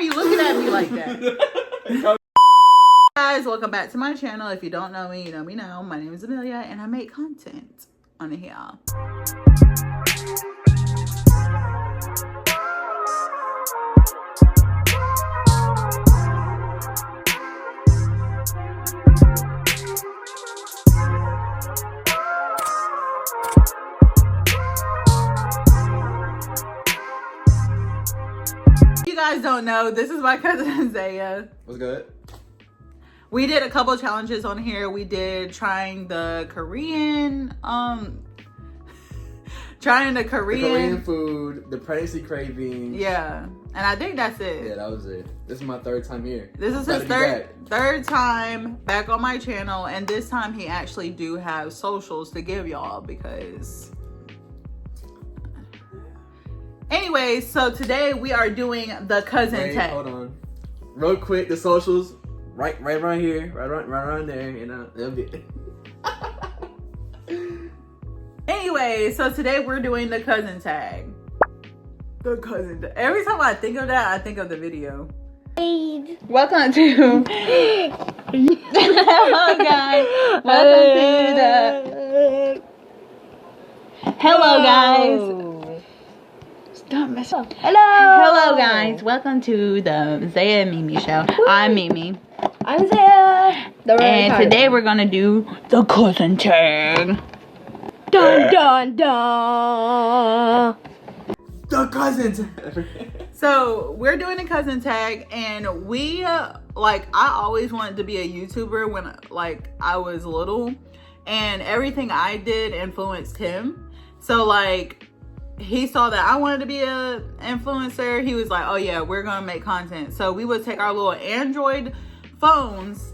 you looking at me like that? Guys, welcome back to my channel. If you don't know me, you know me now. My name is Amelia and I make content on here. If you guys don't know, this is my cousin Zaya. What's good? We did a couple challenges on here. We did trying the Korean Food, the pregnancy cravings. Yeah, and I think that's it. Yeah, that was it. This is my third time here. This is his third time back on my channel, and this time he actually do have socials to give y'all because. Anyways, so today we are doing the cousin tag. Hold on, real quick. The socials, right around here, right around there. You know, they'll be. Anyway, so today we're doing the cousin tag. The cousin tag. Every time I think of that, I think of the video. Welcome to. Hello, guys. Welcome to the. Hello, guys. Stop messing up. Hello, guys. Welcome to the Zaya and Mimi show. I'm Mimi. I'm Zaya. And today we're gonna do the cousin tag. Dun dun dun. The cousins. So we're doing a cousin tag, and we I always wanted to be a YouTuber when I was little, and everything I did influenced him. So he saw that I wanted to be a influencer. He was like, oh yeah, we're gonna make content. So we would take our little Android phones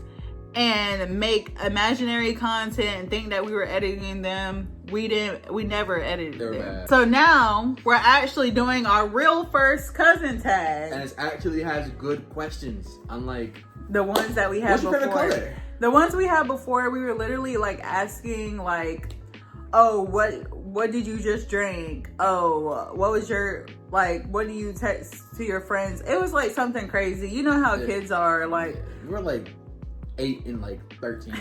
and make imaginary content and think that we were editing them. We never edited them. Bad. So now we're actually doing our real first cousin tag. And it actually has good questions, unlike the ones that we had before. What's your favorite color? The ones we had before, we were literally asking oh, what did you just drink? Oh, what was your what do you text to your friends? It was something crazy. You know how kids are We were 8 and 13.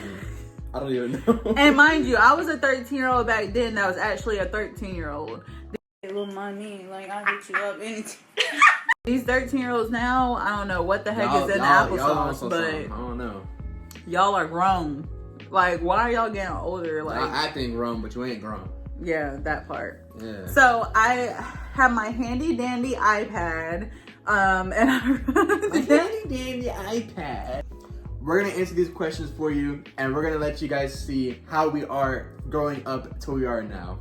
I don't even know. And mind you, I was a 13-year-old back then that was actually a 13-year-old. Little money, I'll get you up anytime. These 13-year-olds now, I don't know what the heck is in the applesauce, but I don't know. Y'all are grown. Why are y'all getting older? I acting grown, but you ain't grown. Yeah, that part. Yeah. So I have my handy dandy iPad, and my handy dandy iPad. We're gonna answer these questions for you, and we're gonna let you guys see how we are growing up to where we are now.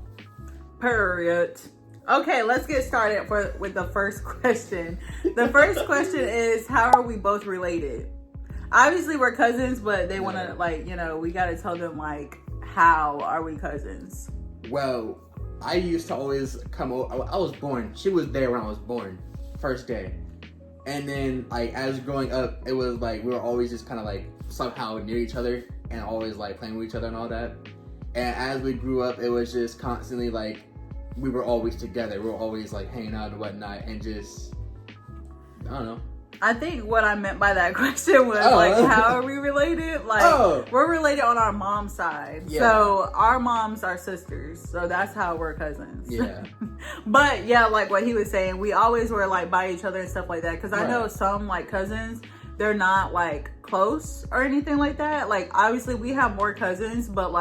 Period. Okay, let's get started with the first question. The first question is, how are we both related? Obviously, we're cousins, but they want to, we got to tell them, how are we cousins? Well, I used to always come over. I was born. She was there when I was born, first day. And then, as growing up, it was we were always just kind of somehow near each other and always playing with each other and all that. And as we grew up, it was just constantly we were always together. We were always hanging out and whatnot, and just, I don't know. I think what I meant by that question was how are we related? We're related on our mom's side. Yeah. So our moms are sisters. So that's how we're cousins. Yeah. But yeah, what he was saying, we always were by each other and stuff like that. Cause I know some cousins, they're not close or anything like that. Obviously we have more cousins, but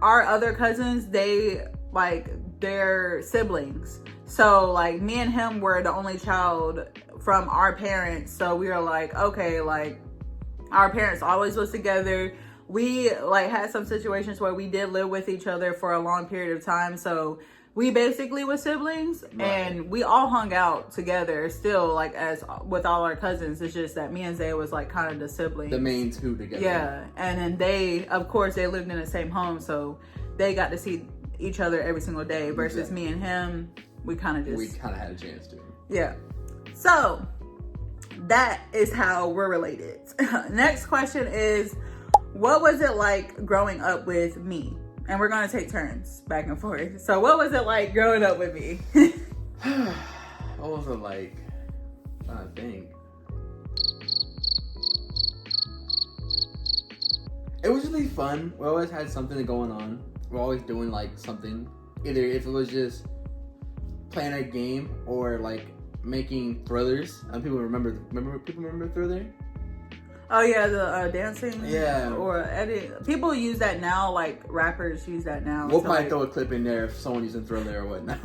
our other cousins, they're siblings. So me and him were the only child from our parents. So we were okay, our parents always was together. We had some situations where we did live with each other for a long period of time. So we basically were siblings, and we all hung out together still, as with all our cousins. It's just that me and Zay was kind of the siblings. The main two together. Yeah. And then they, of course, they lived in the same home. So they got to see each other every single day versus me and him. We kind of had a chance to. Yeah. So that is how we're related. Next question is, what was it like growing up with me? And we're going to take turns back and forth. So what was it like growing up with me? What was it like? I think. It was really fun. We always had something going on. We're always doing like something. Either if it was just playing a game or like making thrillers. People remember Thriller? Oh yeah, the dancing. Yeah. Or edit. People use that now. Like rappers use that now. We'll to, probably like, throw a clip in there if someone using Thriller or whatnot.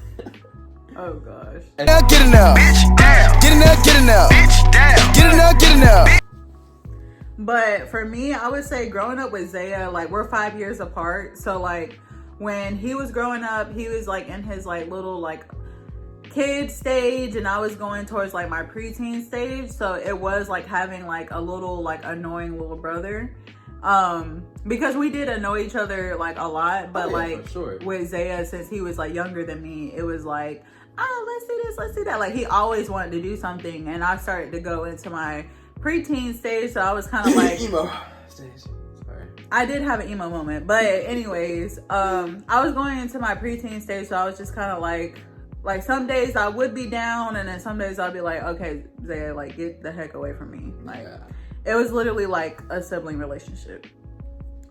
Oh gosh. Get it now. Bitch down. Get it now. Get it now. Bitch down. Get it now. Get it now. But for me, I would say growing up with Zaya, like we're 5 years apart. So like when he was growing up, he was like in his like little like kid stage, and I was going towards like my preteen stage. So it was like having like a little like annoying little brother. Because we did annoy each other like a lot, but like sure. with Zaya, since he was like younger than me, it was like, oh, let's do this, let's do that. Like he always wanted to do something, and I started to go into my preteen stage, so I was kind of like emo stage. Sorry. I did have an emo moment, but anyways, I was going into my preteen stage, so I was just kind of like some days I would be down, and then some days I'd be like, okay, Zaya, like get the heck away from me. Like it was literally like a sibling relationship.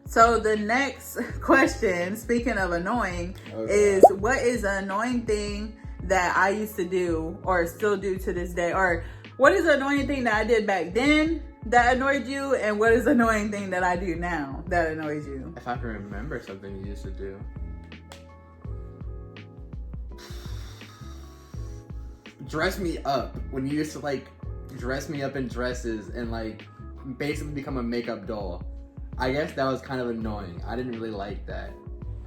So the next question, speaking of annoying, is what is an annoying thing that I used to do or still do to this day, or what is the annoying thing that I did back then that annoyed you, and what is the annoying thing that I do now that annoys you? If I can remember something you used to do. Dress me up. When you used to like dress me up in dresses and like basically become a makeup doll. I guess that was kind of annoying. I didn't really like that.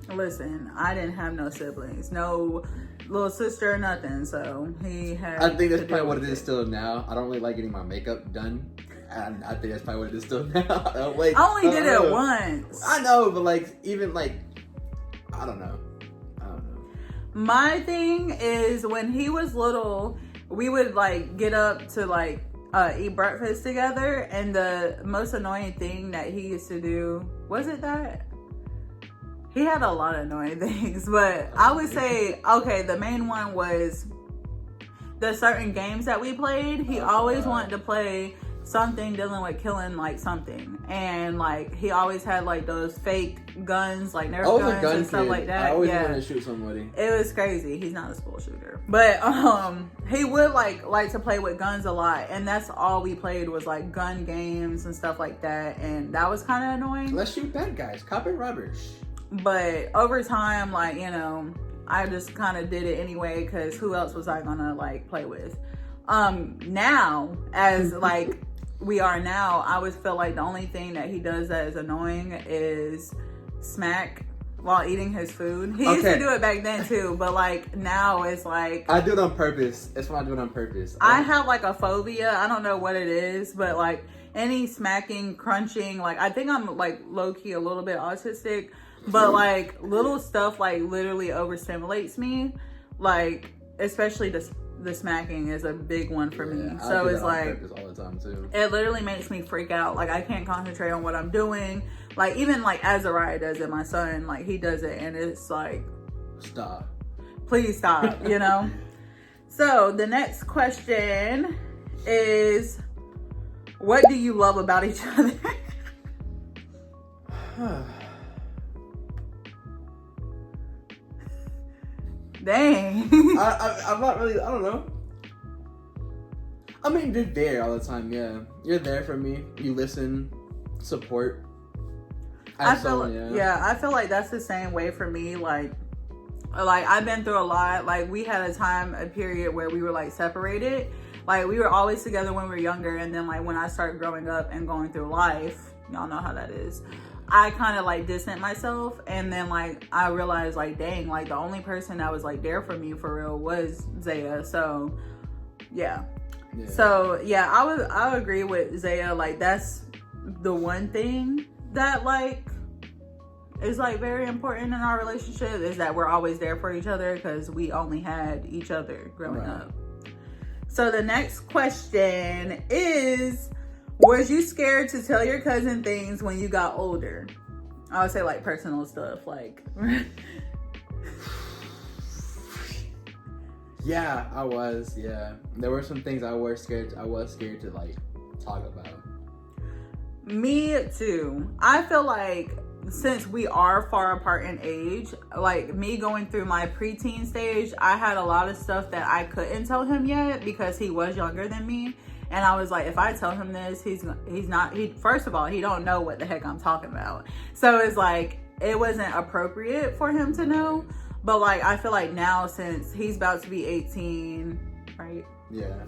Listen, I didn't have no siblings, no little sister or nothing, so he had. I think that's probably what it is still now. I don't really like getting my makeup done, and I think that's probably what it is still now. I only did it once. I know, but like even like I don't know. My thing is when he was little, we would like get up to like eat breakfast together, and the most annoying thing that he used to do, was it that? He had a lot of annoying things, but I would say, okay, the main one was the certain games that we played. He always wanted to play something dealing with killing like something, and like he always had like those fake guns, like Nerf guns and stuff like that. I always wanted to shoot somebody. It was crazy. He's not a school shooter, but he would like to play with guns a lot, and that's all we played was like gun games and stuff like that, and that was kind of annoying. Let's shoot bad guys, cop and robbers. But over time, like, you know, I just kind of did it anyway, because who else was I gonna like play with? Now, as like we are now, I would feel like the only thing that he does that is annoying is smack while eating his food. He used to do it back then too, but like now it's like I do it on purpose. It's when I do it on purpose. I have like a phobia. I don't know what it is, but like any smacking, crunching, like I think I'm like low-key a little bit autistic, but like little stuff like literally overstimulates me. Like especially the smacking is a big one for me. So it's like all the time too. It literally makes me freak out. Like I can't concentrate on what I'm doing. Like even like Azariah does it, my son, like he does it, and it's like, stop. Please stop, you know? So the next question is, what do you love about each other? Dang. I'm not really, I don't know. I mean, you're there all the time, yeah. You're there for me. You listen, support. I feel like that's the same way for me. Like I've been through a lot. Like we had a period where we were like separated. Like we were always together when we were younger, and then like when I started growing up and going through life, y'all know how that is, I kind of like distanced myself, and then like I realized like, dang, like the only person that was like there for me for real was Zaya. So yeah. So yeah, I would agree with Zaya. Like that's the one thing that like is like very important in our relationship, is that we're always there for each other, because we only had each other growing up. So the next question is, was you scared to tell your cousin things when you got older? I would say like personal stuff, like yeah, I was. Yeah, there were some things I was scared to like talk about. Me too. I feel like since we are far apart in age, like me going through my preteen stage, I had a lot of stuff that I couldn't tell him yet because he was younger than me. And I was like, if I tell him this, first of all, he don't know what the heck I'm talking about. So it's like, it wasn't appropriate for him to know. But like, I feel like now, since he's about to be 18, right? Yeah.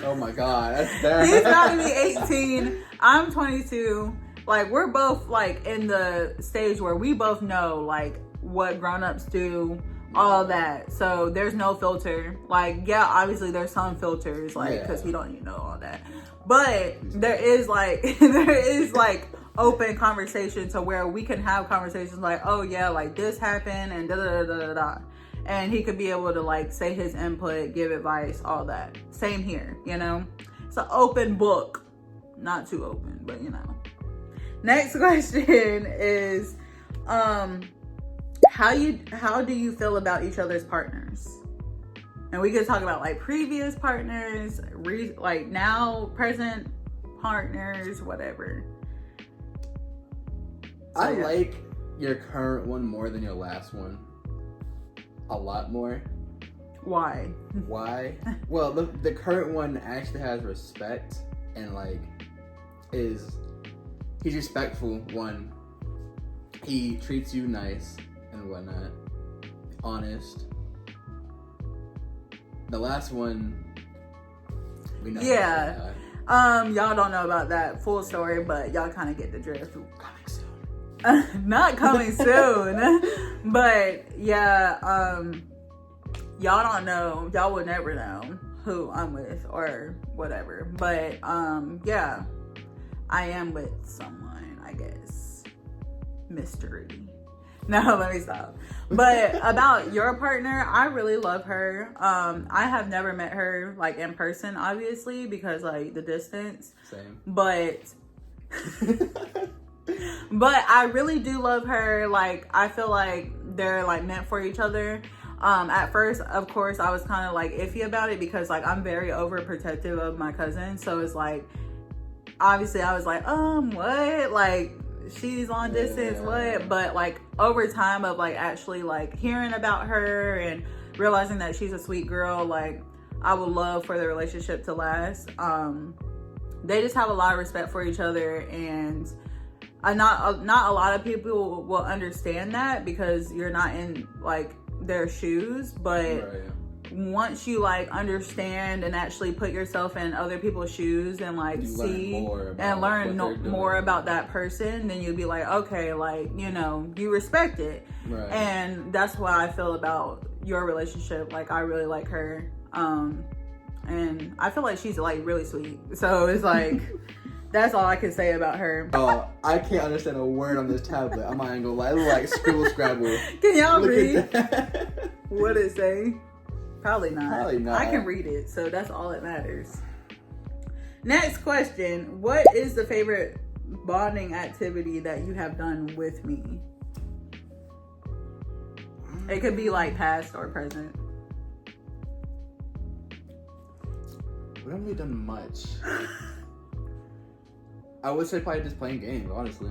Oh my God, that's bad. He's about to be 18. I'm 22. Like, we're both like in the stage where we both know like what grown-ups do, all that. So there's no filter. Like, yeah, obviously there's some filters, like, because he don't even know all that. But there is like open conversation to where we can have conversations like, oh yeah, like this happened and da da da da da. And he could be able to like say his input, give advice, all that. Same here, you know? It's an open book. Not too open, but you know. Next question is, how do you feel about each other's partners? And we could talk about like previous partners, like now present partners, whatever. So, I like your current one more than your last one. A lot more. Why? Why? Well, the current one actually has respect and like he's respectful. One, he treats you nice and whatnot, honest. The last one, we know. Yeah. Y'all don't know about that full story, but y'all kind of get the drift. Coming soon. Not coming soon. But yeah, y'all don't know. Y'all will never know who I'm with or whatever. But yeah, I am with someone, I guess. Mystery. No, let me stop. But about your partner, I really love her. I have never met her like in person, obviously, because like the distance. Same. But I really do love her. Like, I feel like they're like meant for each other. At first, of course, I was kind of like iffy about it because like I'm very overprotective of my cousin. So it's like, obviously I was like, what? Like, she's long distance, what? But like over time of like actually like hearing about her and realizing that she's a sweet girl, like I would love for the relationship to last. They just have a lot of respect for each other, and not a lot of people will understand that because you're not in like their shoes, but Right. Once you like understand and actually put yourself in other people's shoes and like You see learn more about that person, then you'll be like, okay, like, you know, you respect it. Right. And that's what I feel about your relationship. Like, I really like her, and I feel like she's like really sweet, so it's like that's all I can say about her. Oh, I can't understand a word on this tablet. I'm not even gonna lie. It looks like Scribble Scrabble. Can y'all Look read at that. what it say? Probably not. Probably not. I can read it, so that's all that matters. Next question. What is the favorite bonding activity that you have done with me? It could be like past or present. We haven't really done much. I would say probably just playing games, honestly.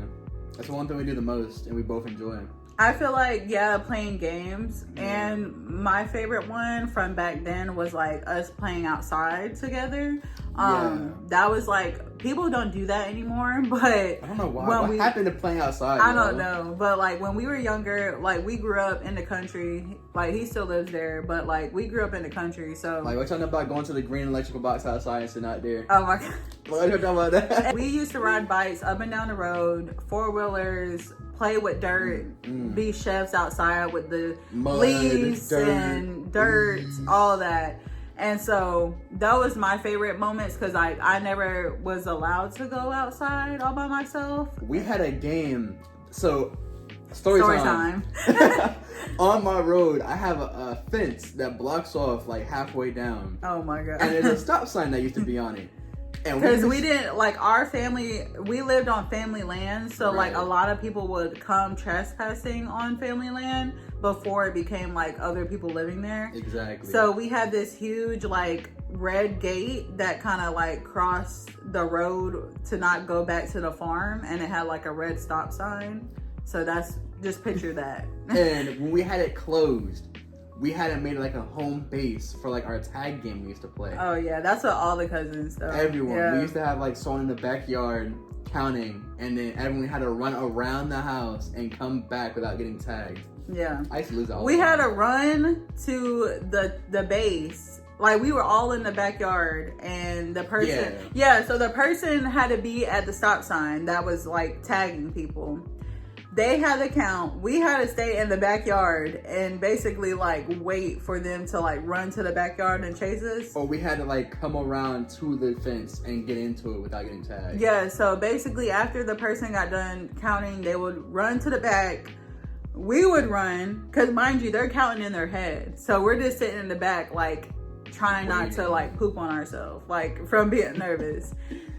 That's the one thing we do the most and we both enjoy. I feel like, yeah, playing games. And my favorite one from back then was like us playing outside together. That was like, people don't do that anymore, but I don't know why. What happened to playing outside? I don't know, but like when we were younger, like we grew up in the country. Like he still lives there, but like we grew up in the country, so like what y'all know about going to the green electrical box outside and sitting out there? Oh my god. What y'all talking about that? We used to ride bikes up and down the road, 4-wheelers, play with dirt, be chefs outside with the Mud, leaves dirt. and dirt, all that. And so that was my favorite moments because I never was allowed to go outside all by myself. We had a game. So, story time. On my road, I have a fence that blocks off like halfway down. Oh my god. And there's a stop sign that used to be on it. Because we didn't, like, our family, we lived on family land, so Right. like a lot of people would come trespassing on family land before it became like other people living there. Exactly. So we had this huge like red gate that kind of like crossed the road to not go back to the farm, and it had like a red stop sign. So that's, just picture that. And when we had it closed, we had it made like a home base for like our tag game we used to play. Oh yeah, that's what all the cousins do. Everyone. Yeah. We used to have like someone in the backyard counting, and then everyone had to run around the house and come back without getting tagged. Yeah. I used to lose all We the had time. to run to the base. Like we were all in the backyard, and the person, so the person had to be at the stop sign that was like tagging people. They had to count. We had to stay in the backyard and basically like wait for them to like run to the backyard and chase us. Or we had to like come around to the fence and get into it without getting tagged. Yeah, so basically after the person got done counting, they would run to the back. We would run, because mind you, they're counting in their head. So we're just sitting in the back like trying not to like poop on ourselves, like from being nervous.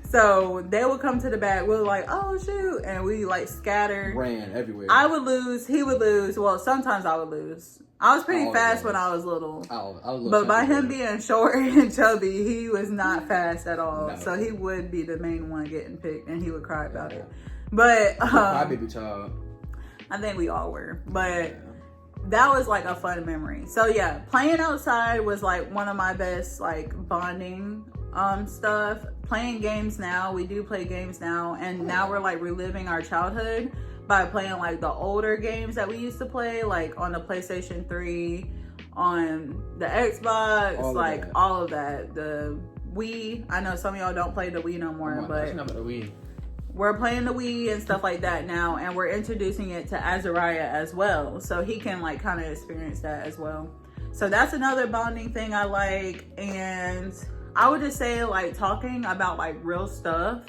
So they would come to the back, we're like, oh shoot, and we like scatter. Ran everywhere. I would lose, he would lose. Well, sometimes I would lose. I was pretty fast when I was little. I was But by him being short and chubby, he was not fast at all. No. So he would be the main one getting picked, and he would cry about it. But my baby child. I think we all were. But that was like a fun memory. So yeah, playing outside was like one of my best like bonding stuff. Playing games now, we do play games now, and now we're like reliving our childhood by playing like the older games that we used to play, like on the PlayStation 3, on the Xbox, all of that. The Wii, I know some of y'all don't play the Wii no more, but we're playing the Wii and stuff like that now, and we're introducing it to Azariah as well, so he can like kind of experience that as well. So that's another bonding thing I like. And I would just say like talking about like real stuff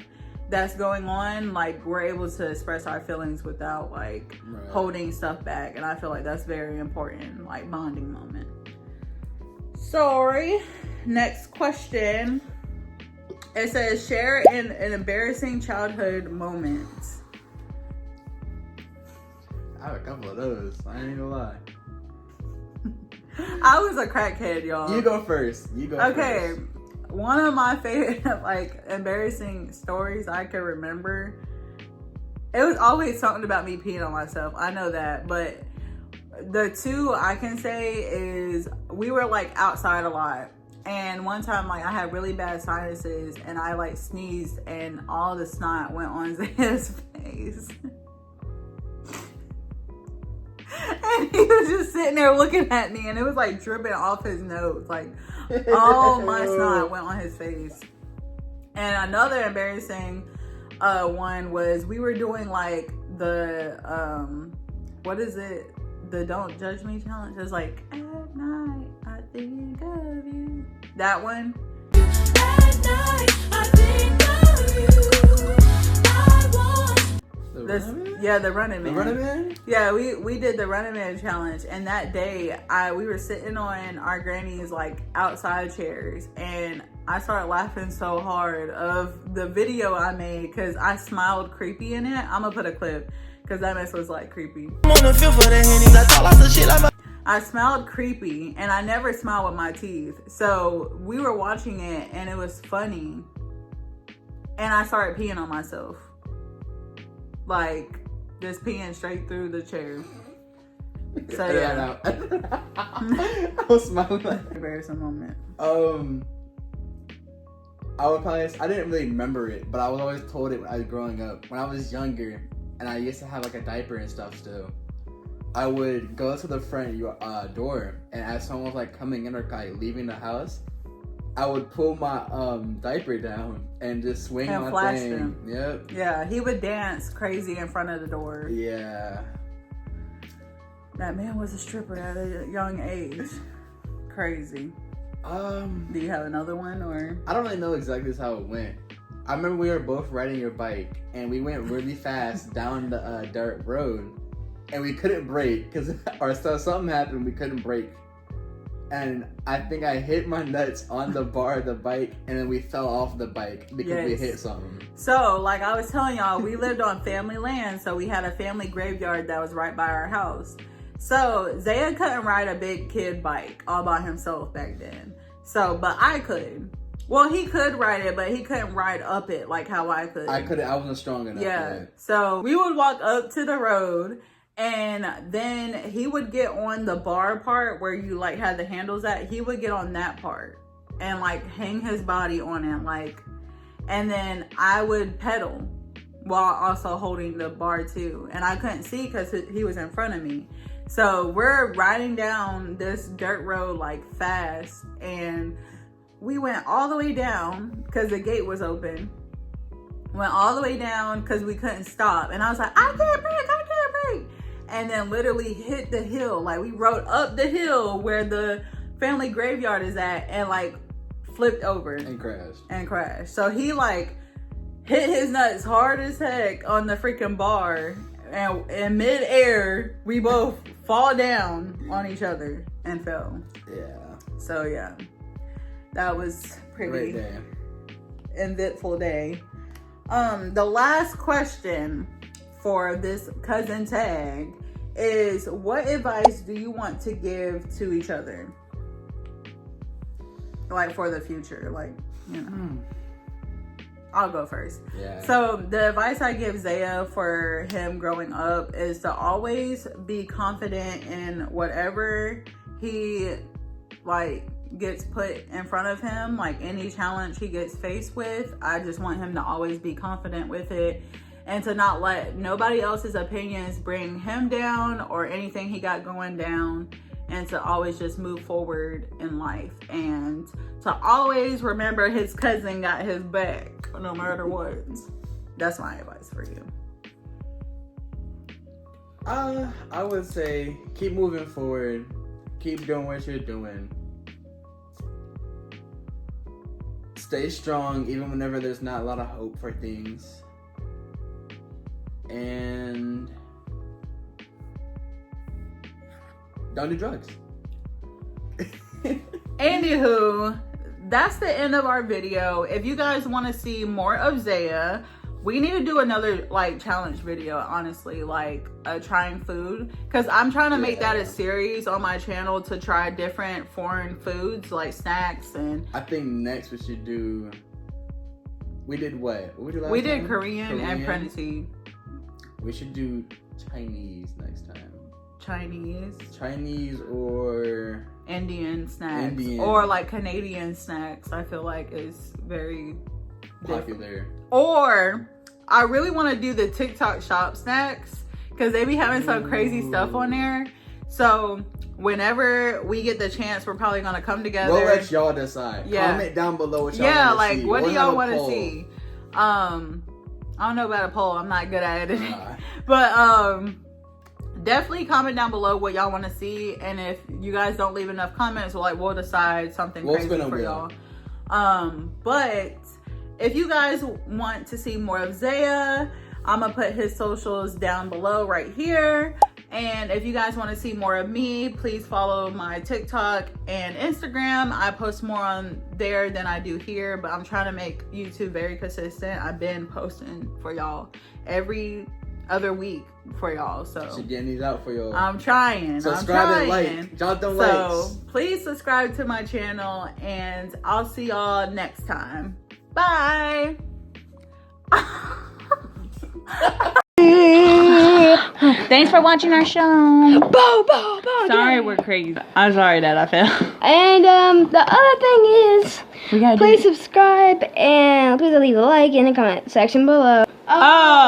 that's going on, like we're able to express our feelings without like holding stuff back, and I feel like that's very important, like bonding moment. Sorry, next question. It says share an embarrassing childhood moment. I have a couple of those, I ain't gonna lie. I was a crackhead, y'all. You go first. Okay, one of my favorite like embarrassing stories I can remember, it was always something about me peeing on myself, I know that, but the two I can say is we were like outside a lot, and one time like I had really bad sinuses and I like sneezed and all the snot went on his face. And he was just sitting there looking at me, and it was like dripping off his nose, like all my snot went on his face. And another embarrassing one was we were doing like the what is it, the Don't Judge Me challenge. It was like, at night I think of you, that one. At night I think of you, I want the Running Man. The Running Man? Yeah, we did the Running Man challenge, and that day we were sitting on our granny's like outside chairs, and I started laughing so hard of the video I made because I smiled creepy in it. I'm gonna put a clip because that mess was like creepy. I smiled creepy, and I never smile with my teeth. So we were watching it, and it was funny, and I started peeing on myself. Like, just peeing straight through the chair. So yeah. I was smiling. Embarrassing moment. I didn't really remember it, but I was always told it when I was growing up. When I was younger, and I used to have like a diaper and stuff still, I would go to the front door, and as someone was like coming in or like leaving the house, I would pull my diaper down and just swing and my flash thing. them. Yep. Yeah, he would dance crazy in front of the door. Yeah. That man was a stripper at a young age. Crazy. Do you have another one, or? I don't really know exactly how it went. I remember we were both riding your bike, and we went really fast down the dirt road, and we couldn't brake because something happened. We couldn't brake, and I think I hit my nuts on the bar of the bike, and then we fell off the bike because we hit something. So, like I was telling y'all, we lived on family land, so we had a family graveyard that was right by our house. So Zaya couldn't ride a big kid bike all by himself back then. So, but I could. Well, he could ride it, but he couldn't ride up it like how I could. I wasn't strong enough. Yeah. So we would walk up to the road, and then he would get on the bar part where you like had the handles at. He would get on that part and like hang his body on it, like, and then I would pedal while also holding the bar too. And I couldn't see because he was in front of me. So we're riding down this dirt road like fast, and we went all the way down because the gate was open. Went all the way down because we couldn't stop. And I was like, I can't brake. And then literally hit the hill. Like we rode up the hill where the family graveyard is at and like flipped over. And crashed. So he like hit his nuts hard as heck on the freaking bar. And in midair, we both fall down on each other and fell. Yeah. So yeah. That was pretty eventful day. The last question for this cousin tag is, what advice do you want to give to each other? Like for the future, like, you know. I'll go first. Yeah. So the advice I give Zaya for him growing up is to always be confident in whatever he like gets put in front of him, like any challenge he gets faced with. I just want him to always be confident with it and to not let nobody else's opinions bring him down or anything he got going down, and to always just move forward in life and to always remember his cousin got his back no matter what. That's my advice for you. I would say keep moving forward, keep doing what you're doing. Stay strong even whenever there's not a lot of hope for things. And don't do drugs. Anywho, that's the end of our video. If you guys want to see more of Zaya, we need to do another like challenge video, honestly, like trying food, because I'm trying to make that a series on my channel to try different foreign foods like snacks. And I think next we should do, we did what? What we did last we time? did Korean and pregnancy. We should do Chinese next time. Chinese or Indian snacks. Or like Canadian snacks, I feel like is very popular. Or I really want to do the TikTok shop snacks because they be having some crazy stuff on there. So whenever we get the chance, we're probably gonna come together. We'll let y'all decide. Yeah. Comment down below what y'all want to like see. what do y'all want to see? I don't know about a poll. I'm not good at it. But definitely comment down below what y'all want to see, and if you guys don't leave enough comments, we'll decide something crazy for y'all. But if you guys want to see more of Zaya, I'm gonna put his socials down below right here. And if you guys want to see more of me, please follow my TikTok and Instagram. I post more on there than I do here, but I'm trying to make YouTube very consistent. I've been posting for y'all every other week for y'all, so she's getting these out for y'all. I'm trying. Subscribe and like. Drop them likes. So please subscribe to my channel, and I'll see y'all next time. Bye. Thanks for watching our show. Sorry, we're crazy. I'm sorry that I fell. And the other thing is, please subscribe and please leave a like in the comment section below. Oh.